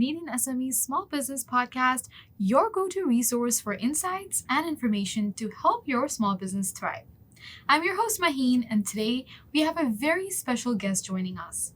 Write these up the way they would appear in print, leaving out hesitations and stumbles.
Canadian SME's Small Business Podcast, your go-to resource for insights and information to help your small business thrive. I'm your host, Maheen, and today we have a very special guest joining us.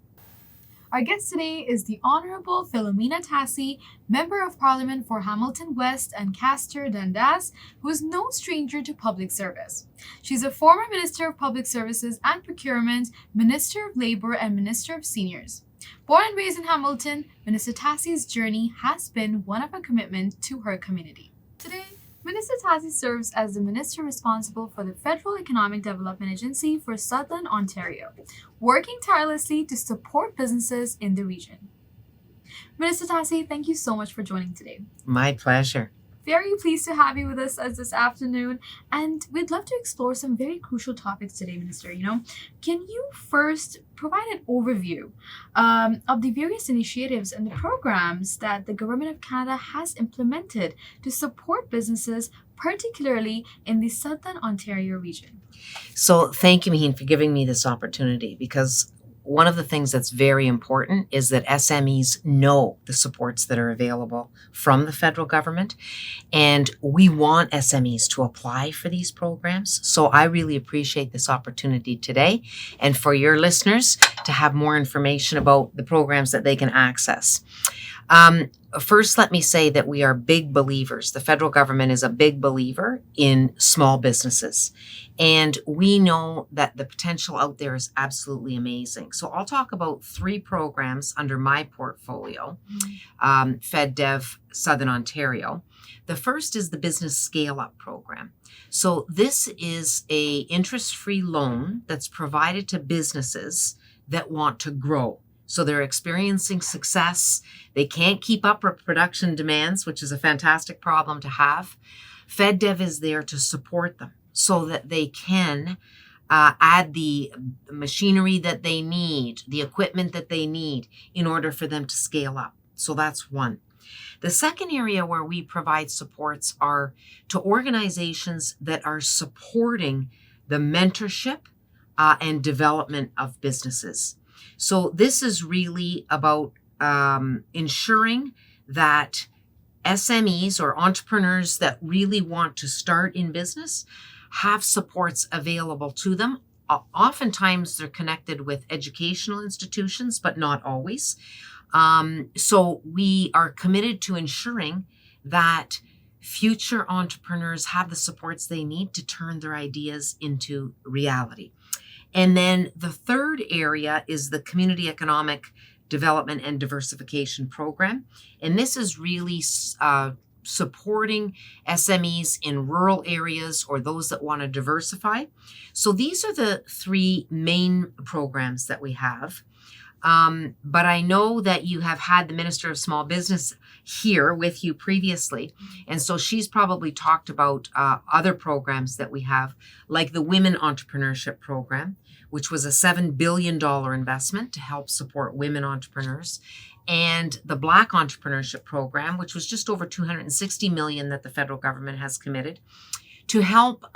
Our guest today is the Honourable Filomena Tassi, Member of Parliament for Hamilton West, Ancaster, Dundas, who is no stranger to public service. She's a former Minister of Public Services and Procurement, Minister of Labour, and Minister of Seniors. Born and raised in Hamilton, Minister Tassi's journey has been one of a commitment to her community. Today, Minister Tassi serves as the Minister responsible for the Federal Economic Development Agency for Southern Ontario, working tirelessly to support businesses in the region. Minister Tassi, thank you so much for joining today. My pleasure. Very pleased to have you with us this afternoon, and we'd love to explore some very crucial topics today, Minister. Can you first provide an overview of the various initiatives and the programs that the Government of Canada has implemented to support businesses, particularly in the Southern Ontario region? So thank you, Maheen, for giving me this opportunity, because one of the things that's very important is that SMEs know the supports that are available from the federal government, and we want SMEs to apply for these programs. So I really appreciate this opportunity today, and for your listeners to have more information about the programs that they can access. First, let me say that we are big believers. The federal government is a big believer in small businesses. And we know that the potential out there is absolutely amazing. So I'll talk about 3 programs under my portfolio, FedDev Southern Ontario. The first is the Business Scale-Up Program. So this is a interest-free loan that's provided to businesses that want to grow. So they're experiencing success. They can't keep up with production demands, which is a fantastic problem to have. FedDev is there to support them so that they can add the machinery that they need, the equipment that they need in order for them to scale up. So that's one. The second area where we provide supports are to organizations that are supporting the mentorship and development of businesses. So this is really about ensuring that SMEs or entrepreneurs that really want to start in business have supports available to them. Oftentimes they're connected with educational institutions, but not always. So we are committed to ensuring that future entrepreneurs have the supports they need to turn their ideas into reality. And then the third area is the Community Economic Development and Diversification Program. And this is really supporting SMEs in rural areas or those that want to diversify. So these are the 3 main programs that we have. But I know that you have had the Minister of Small Business here with you previously. And so she's probably talked about other programs that we have, like the Women Entrepreneurship Program, which was a $7 billion investment to help support women entrepreneurs, and the Black Entrepreneurship Program, which was just over $260 million that the federal government has committed to help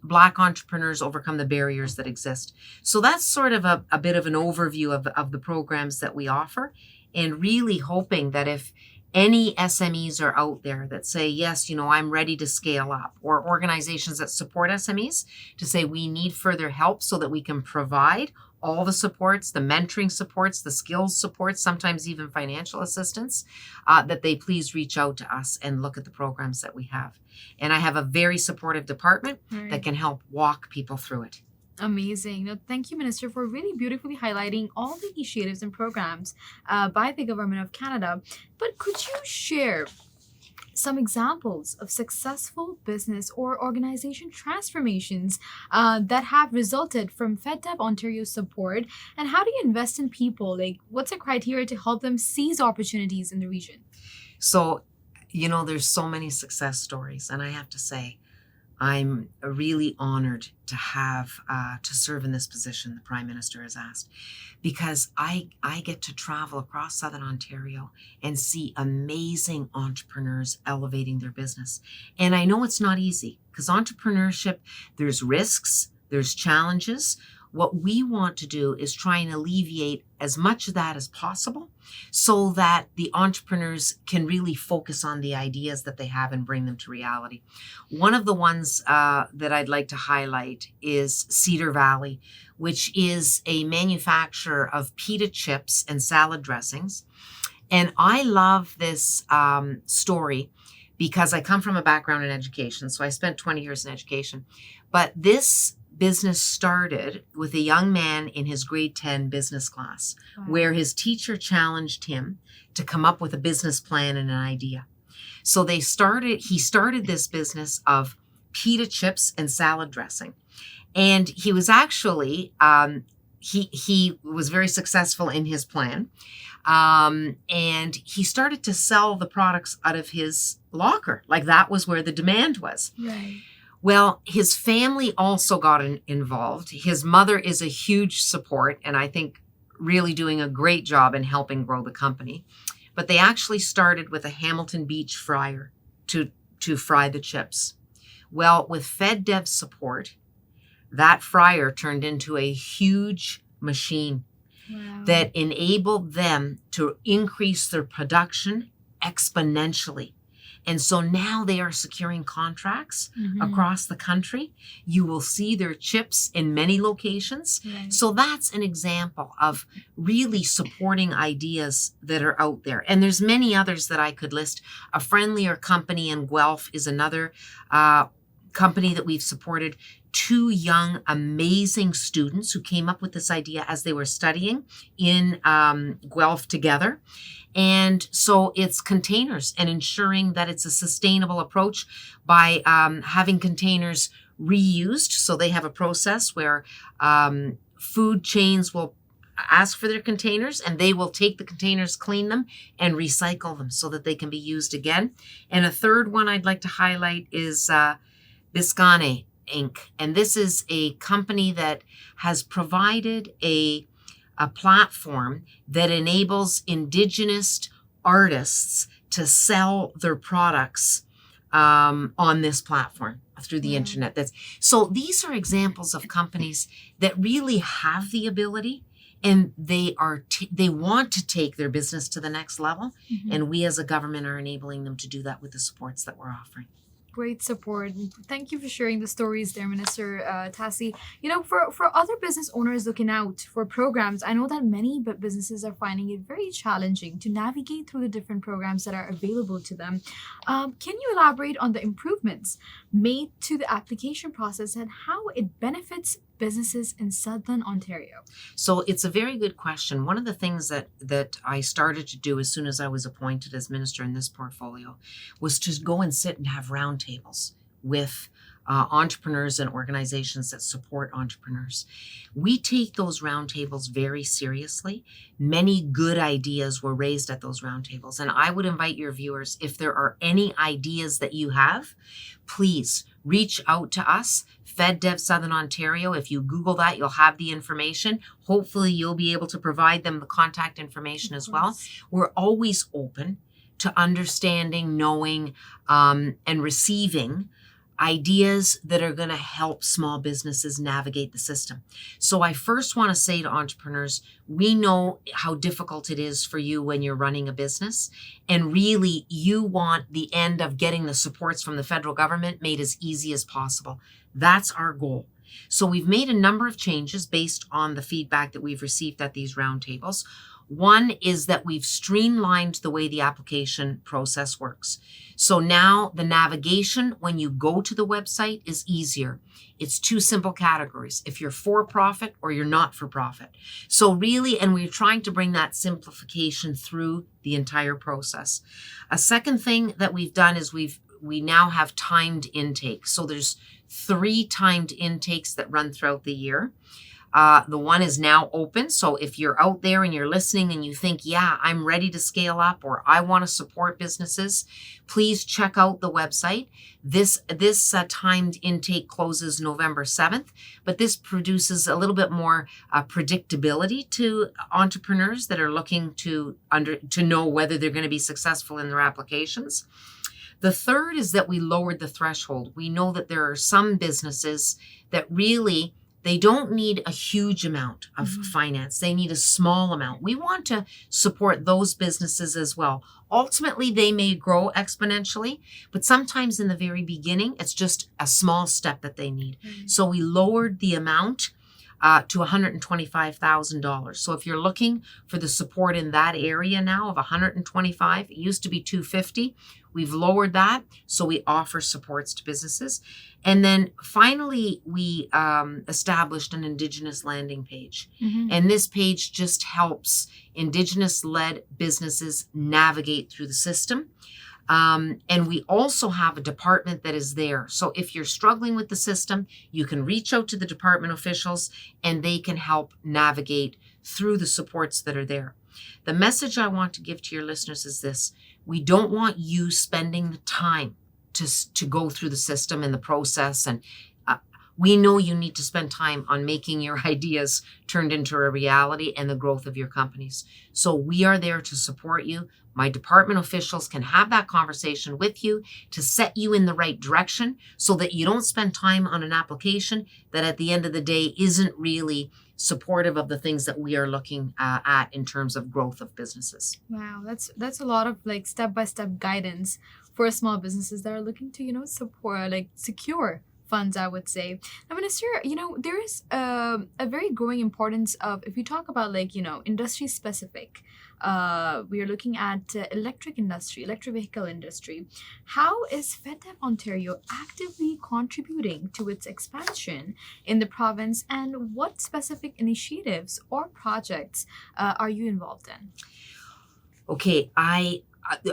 Black entrepreneurs overcome the barriers that exist. So that's sort of a bit of an overview of the programs that we offer, and really hoping that if any SMEs are out there that say, yes, I'm ready to scale up, or organizations that support SMEs to say we need further help so that we can provide all the supports, the mentoring supports, the skills supports, sometimes even financial assistance, that they please reach out to us and look at the programs that we have. And I have a very supportive department that can help walk people through it. Amazing. Thank you, Minister, for really beautifully highlighting all the initiatives and programs by the Government of Canada. But could you share some examples of successful business or organization transformations that have resulted from FedDev Ontario support? And how do you invest in people? What's the criteria to help them seize opportunities in the region? So, there's so many success stories, and I have to say, I'm really honored to have to serve in this position the Prime Minister has asked, because I get to travel across Southern Ontario and see amazing entrepreneurs elevating their business. And I know it's not easy, because entrepreneurship, there's risks, there's challenges. What we want to do is try and alleviate as much of that as possible so that the entrepreneurs can really focus on the ideas that they have and bring them to reality. One of the ones that I'd like to highlight is Cedar Valley, which is a manufacturer of pita chips and salad dressings. And I love this story because I come from a background in education. So I spent 20 years in education. But this business started with a young man in his grade 10 business class, where his teacher challenged him to come up with a business plan and an idea. So he started this business of pita chips and salad dressing. And he was actually, he was very successful in his plan. And he started to sell the products out of his locker. Like that was where the demand was. Right. Well, his family also got involved. His mother is a huge support, and I think really doing a great job in helping grow the company. But they actually started with a Hamilton Beach fryer to fry the chips. Well, with FedDev support, that fryer turned into a huge machine that enabled them to increase their production exponentially. And so now they are securing contracts across the country. You will see their chips in many locations. Right. So that's an example of really supporting ideas that are out there. And there's many others that I could list. A Friendlier Company in Guelph is another company that we've supported. 2 young, amazing students who came up with this idea as they were studying in Guelph together. And so it's containers and ensuring that it's a sustainable approach by having containers reused. So they have a process where food chains will ask for their containers and they will take the containers, clean them, and recycle them so that they can be used again. And a third one I'd like to highlight is Biscane Inc. And this is a company that has provided a platform that enables Indigenous artists to sell their products on this platform through the internet. So these are examples of companies that really have the ability and they want to take their business to the next level. And we as a government are enabling them to do that with the supports that we're offering. Great support. Thank you for sharing the stories there, Minister Tassi. You know, for other business owners looking out for programs, I know that many businesses are finding it very challenging to navigate through the different programs that are available to them. Can you elaborate on the improvements made to the application process and how it benefits businesses in Southern Ontario? So it's a very good question. One of the things that I started to do as soon as I was appointed as minister in this portfolio was to go and sit and have roundtables with entrepreneurs and organizations that support entrepreneurs. We take those roundtables very seriously. Many good ideas were raised at those roundtables. And I would invite your viewers, if there are any ideas that you have, please reach out to us, FedDev Southern Ontario. If you Google that, you'll have the information. Hopefully, you'll be able to provide them the contact information as well. We're always open to understanding, knowing, and receiving ideas that are going to help small businesses navigate the system. So I first want to say to entrepreneurs, we know how difficult it is for you when you're running a business. And really, you want the end of getting the supports from the federal government made as easy as possible. That's our goal. So we've made a number of changes based on the feedback that we've received at these roundtables. One is that we've streamlined the way the application process works. So now the navigation when you go to the website is easier. It's 2 simple categories, if you're for profit or you're not for profit. So really, and we're trying to bring that simplification through the entire process. A second thing that we've done is we now have timed intake. So there's 3 timed intakes that run throughout the year. The one is now open. So if you're out there and you're listening and you think, yeah, I'm ready to scale up or I want to support businesses, please check out the website. This timed intake closes November 7th, but this produces a little bit more predictability to entrepreneurs that are looking to know whether they're going to be successful in their applications. The third is that we lowered the threshold. We know that there are some businesses that really They don't need a huge amount of Mhm. finance. They need a small amount. We want to support those businesses as well. Ultimately, they may grow exponentially, but sometimes in the very beginning, it's just a small step that they need. Right. So we lowered the amount to $125,000. So if you're looking for the support in that area now of $125,000, it used to be $250,000. We've lowered that, so we offer supports to businesses. And then finally, we established an Indigenous landing page. Mhm. And this page just helps Indigenous-led businesses navigate through the system. And we also have a department that is there. So if you're struggling with the system, you can reach out to the department officials and they can help navigate through the supports that are there. The message I want to give to your listeners is this: we don't want you spending the time to go through the system and the process. And we know you need to spend time on making your ideas turned into a reality and the growth of your companies. So we are there to support you. My department officials can have that conversation with you to set you in the right direction so that you don't spend time on an application that at the end of the day isn't really supportive of the things that we are looking at in terms of growth of businesses. Wow, that's a lot of like step-by-step guidance for small businesses that are looking to, support, like secure funds, I would say. Now, Minister, there is a very growing importance of, if you talk about like, industry specific, we are looking at electric vehicle industry. How is FedDev Ontario actively contributing to its expansion in the province, and what specific initiatives or projects are you involved in? Okay,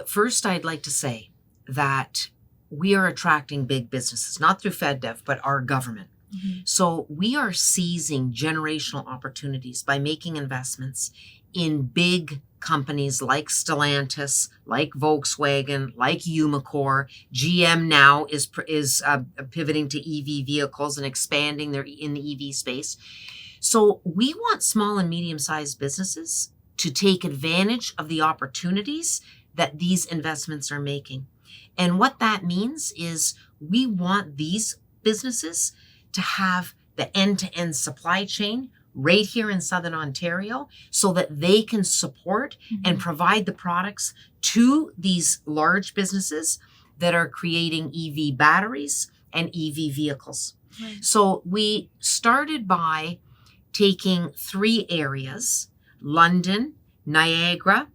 first I'd like to say that we are attracting big businesses, not through FedDev, but our government. Mhm. So we are seizing generational opportunities by making investments in big companies like Stellantis, like Volkswagen, like Umicore. GM now is pivoting to EV vehicles and expanding in the EV space. So we want small and medium-sized businesses to take advantage of the opportunities that these investments are making. And what that means is we want these businesses to have the end-to-end supply chain right here in Southern Ontario so that they can support and provide the products to these large businesses that are creating EV batteries and EV vehicles. Right. So we started by taking 3 areas, London, Niagara,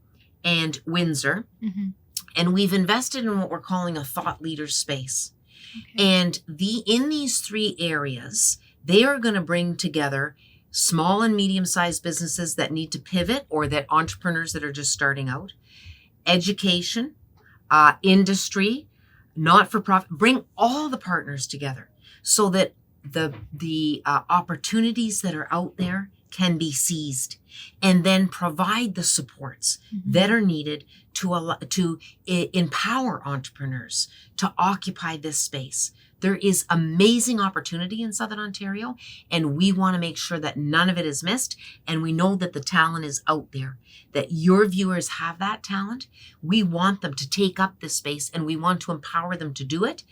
and Windsor, Mhm. and we've invested in what we're calling a thought leader space. Okay. And in these 3 areas, they are going to bring together small and medium-sized businesses that need to pivot, or that entrepreneurs that are just starting out, education, industry, not-for-profit, bring all the partners together so that the opportunities that are out there can be seized, and then provide the supports that are needed to empower entrepreneurs to occupy this space. There is amazing opportunity in Southern Ontario, and we want to make sure that none of it is missed. And we know that the talent is out there, that your viewers have that talent. We want them to take up this space, and we want to empower them to do it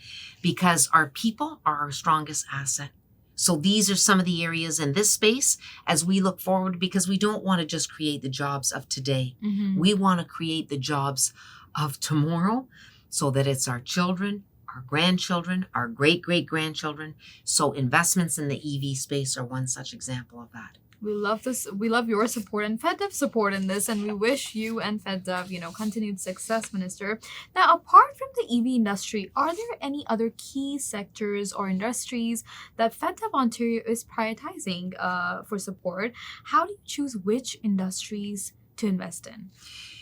because our people are our strongest asset. So these are some of the areas in this space as we look forward, because we don't want to just create the jobs of today. Mhm. We want to create the jobs of tomorrow so that it's our children, our grandchildren, our great-great-grandchildren. So investments in the EV space are one such example of that. We love this. We love your support and FedDev support in this, and we wish you and FedDev, continued success, Minister. Now, apart from the EV industry, are there any other key sectors or industries that FedDev Ontario is prioritizing for support? How do you choose which industries to invest in?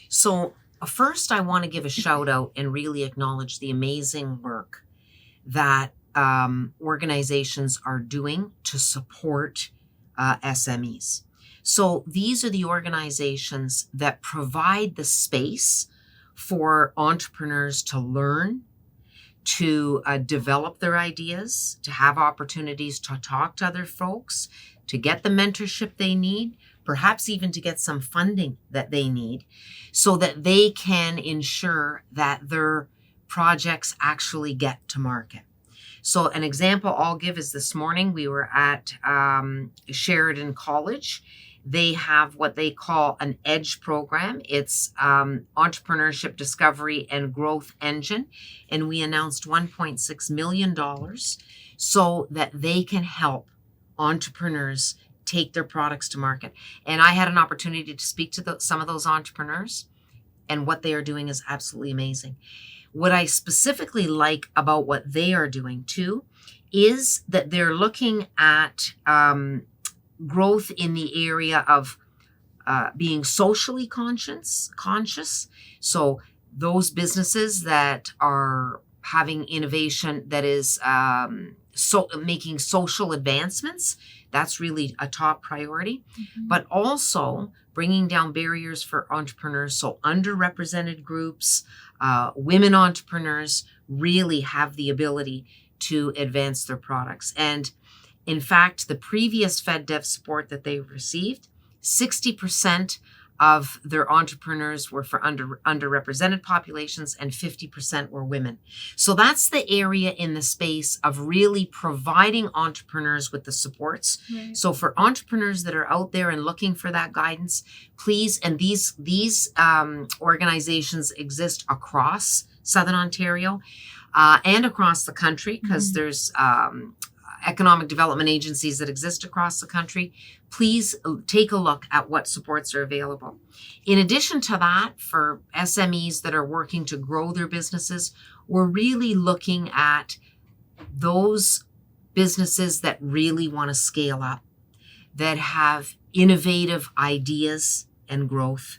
So first, I want to give a shout out and really acknowledge the amazing work that organizations are doing to support SMEs. So these are the organizations that provide the space for entrepreneurs to learn, to develop their ideas, to have opportunities to talk to other folks, to get the mentorship they need, perhaps even to get some funding that they need, so that they can ensure that their projects actually get to market. So an example I'll give is this morning we were at Sheridan College. They have what they call an EDGE program. It's Entrepreneurship Discovery and Growth Engine. And we announced $1.6 million so that they can help entrepreneurs take their products to market. And I had an opportunity to speak to some of those entrepreneurs, and what they are doing is absolutely amazing. What I specifically like about what they are doing too is that they're looking at growth in the area of being socially conscious. So those businesses that are having innovation that is making social advancements, that's really a top priority. But also bringing down barriers for entrepreneurs. So underrepresented groups, women entrepreneurs really have the ability to advance their products. And in fact, the previous FedDev support that they received, 60% of their entrepreneurs were for underrepresented populations and 50% were women. So that's the area in the space of really providing entrepreneurs with the supports. Right. So for entrepreneurs that are out there and looking for that guidance, please, and these organizations exist across Southern Ontario and across the country, because there's economic development agencies that exist across the country. Please take a look at what supports are available. In addition to that, for SMEs that are working to grow their businesses, we're really looking at those businesses that really want to scale up, that have innovative ideas and growth,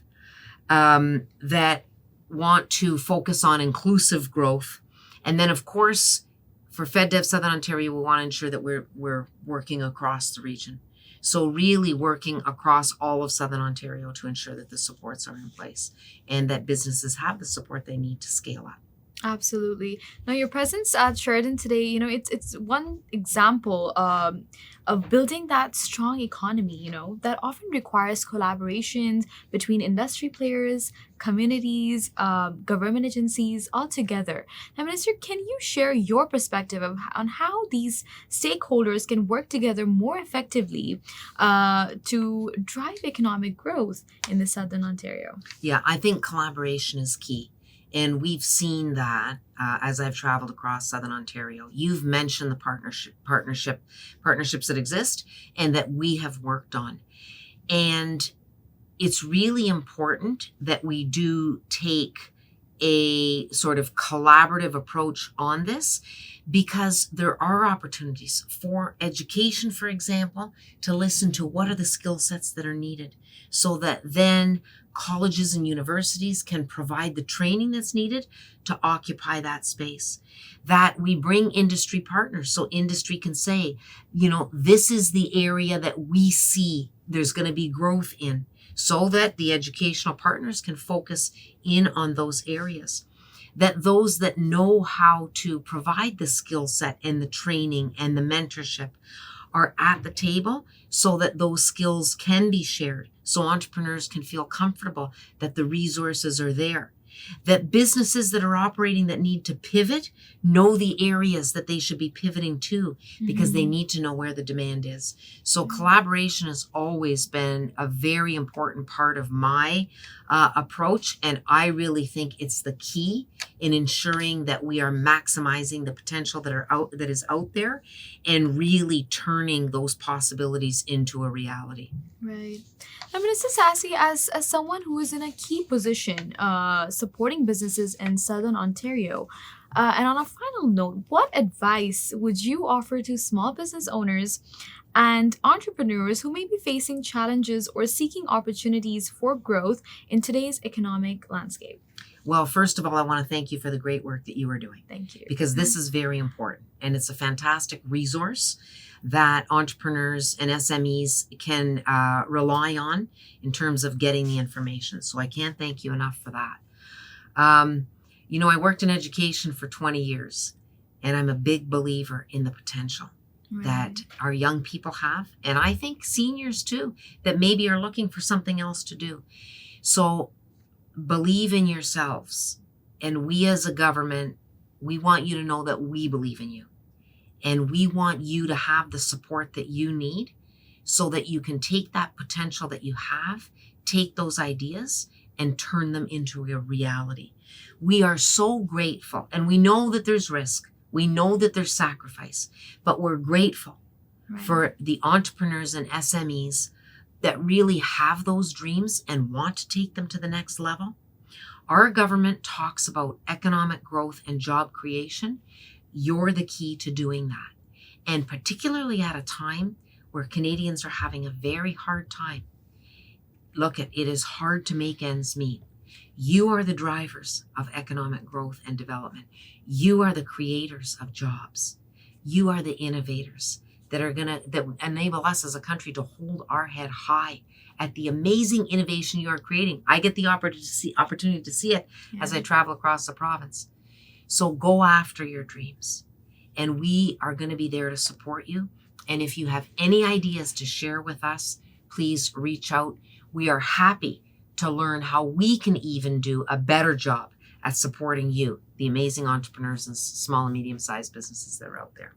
that want to focus on inclusive growth. And then, of course, for FedDev Southern Ontario, we want to ensure that we're working across the region. So really working across all of Southern Ontario to ensure that the supports are in place and that businesses have the support they need to scale up. Absolutely. Now, your presence at Sheridan today, it's one example of building that strong economy, that often requires collaborations between industry players, communities, government agencies, all together. Now, Minister, can you share your perspective on how these stakeholders can work together more effectively to drive economic growth in the Southern Ontario? Yeah, I think collaboration is key. And we've seen that as I've traveled across Southern Ontario. You've mentioned the partnerships that exist and that we have worked on. And it's really important that we do take a sort of collaborative approach on this, because there are opportunities for education, for example, to listen to what are the skill sets that are needed, so that then colleges and universities can provide the training that's needed to occupy that space. That we bring industry partners, so industry can say, this is the area that we see there's going to be growth in, so that the educational partners can focus in on those areas. That those that know how to provide the skill set and the training and the mentorship are at the table, so that those skills can be shared, so entrepreneurs can feel comfortable that the resources are there. That businesses that are operating that need to pivot know the areas that they should be pivoting to, because they need to know where the demand is. So collaboration has always been a very important part of my approach, and I really think it's the key in ensuring that we are maximizing the potential that is out there, and really turning those possibilities into a reality. Right. Now, Minister Tassi, as someone who is in a key position supporting businesses in Southern Ontario, and on a final note, what advice would you offer to small business owners and entrepreneurs who may be facing challenges or seeking opportunities for growth in today's economic landscape? Well, first of all, I want to thank you for the great work that you are doing. Thank you. Because this is very important, and it's a fantastic resource that entrepreneurs and SMEs can rely on in terms of getting the information. So I can't thank you enough for that. I worked in education for 20 years, and I'm a big believer in the potential that our young people have, and I think seniors too, that maybe are looking for something else to do. So believe in yourselves, and we as a government, we want you to know that we believe in you. And we want you to have the support that you need so that you can take that potential that you have, take those ideas, and turn them into a reality. We are so grateful, and we know that there's risk. We know that there's sacrifice, but we're grateful for the entrepreneurs and SMEs that really have those dreams and want to take them to the next level. Our government talks about economic growth and job creation. You're the key to doing that. And particularly at a time where Canadians are having a very hard time. Look, it is hard to make ends meet. You are the drivers of economic growth and development. You are the creators of jobs. You are the innovators that enable us as a country to hold our head high at the amazing innovation you are creating. I get the opportunity to see it as I travel across the province. So go after your dreams, and we are going to be there to support you. And if you have any ideas to share with us, please reach out. We are happy to learn how we can even do a better job at supporting you, the amazing entrepreneurs and small and medium-sized businesses that are out there.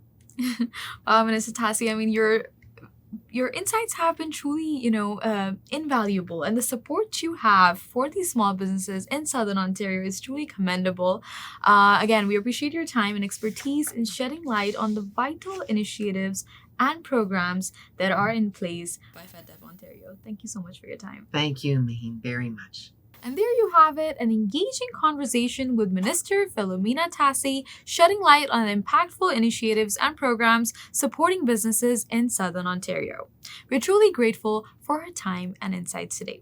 Minister Tassi, I mean, your insights have been truly, invaluable, and the support you have for these small businesses in Southern Ontario is truly commendable. Again, we appreciate your time and expertise in shedding light on the vital initiatives and programs that are in place by FedDev Ontario. Thank you so much for your time. Thank you, Maheen, very much. And there you have it, an engaging conversation with Minister Filomena Tassi, shedding light on impactful initiatives and programs supporting businesses in Southern Ontario. We're truly grateful for her time and insights today.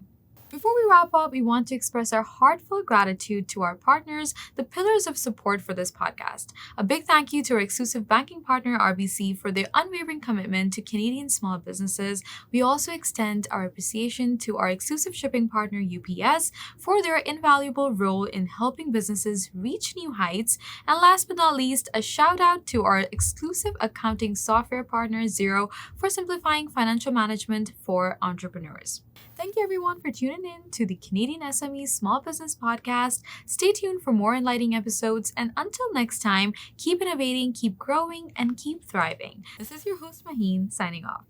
Before we wrap up, we want to express our heartfelt gratitude to our partners, the pillars of support for this podcast. A big thank you to our exclusive banking partner, RBC, for their unwavering commitment to Canadian small businesses. We also extend our appreciation to our exclusive shipping partner, UPS, for their invaluable role in helping businesses reach new heights. And last but not least, a shout out to our exclusive accounting software partner, Xero, for simplifying financial management for entrepreneurs. Thank you everyone for tuning in to the Canadian SME Small Business Podcast. Stay tuned for more enlightening episodes, and until next time, keep innovating, keep growing, and keep thriving. This is your host Maheen signing off.